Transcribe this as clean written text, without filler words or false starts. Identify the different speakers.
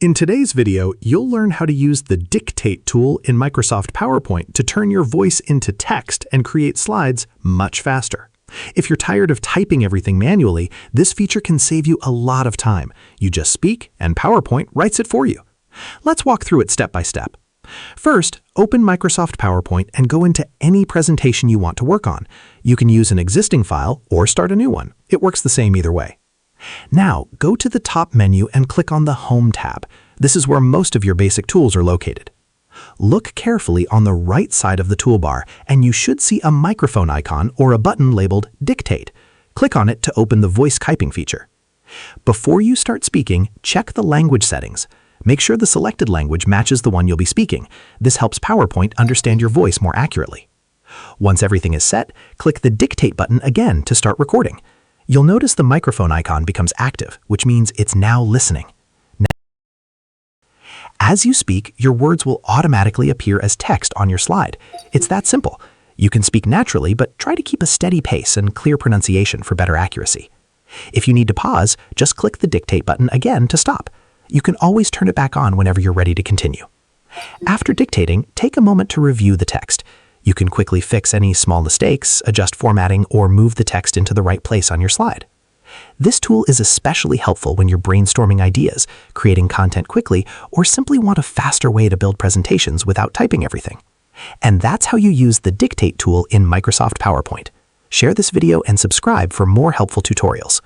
Speaker 1: In today's video, you'll learn how to use the Dictate tool in Microsoft PowerPoint to turn your voice into text and create slides much faster. If you're tired of typing everything manually, this feature can save you a lot of time. You just speak, and PowerPoint writes it for you. Let's walk through it step by step. First, open Microsoft PowerPoint and go into any presentation you want to work on. You can use an existing file or start a new one. It works the same either way. Now, go to the top menu and click on the Home tab. This is where most of your basic tools are located. Look carefully on the right side of the toolbar, and you should see a microphone icon or a button labeled Dictate. Click on it to open the voice typing feature. Before you start speaking, check the language settings. Make sure the selected language matches the one you'll be speaking. This helps PowerPoint understand your voice more accurately. Once everything is set, click the Dictate button again to start recording. You'll notice the microphone icon becomes active, which means it's now listening. As you speak, your words will automatically appear as text on your slide. It's that simple. You can speak naturally, but try to keep a steady pace and clear pronunciation for better accuracy. If you need to pause, just click the Dictate button again to stop. You can always turn it back on whenever you're ready to continue. After dictating, take a moment to review the text. You can quickly fix any small mistakes, adjust formatting, or move the text into the right place on your slide. This tool is especially helpful when you're brainstorming ideas, creating content quickly, or simply want a faster way to build presentations without typing everything. And that's how you use the Dictate tool in Microsoft PowerPoint. Share this video and subscribe for more helpful tutorials.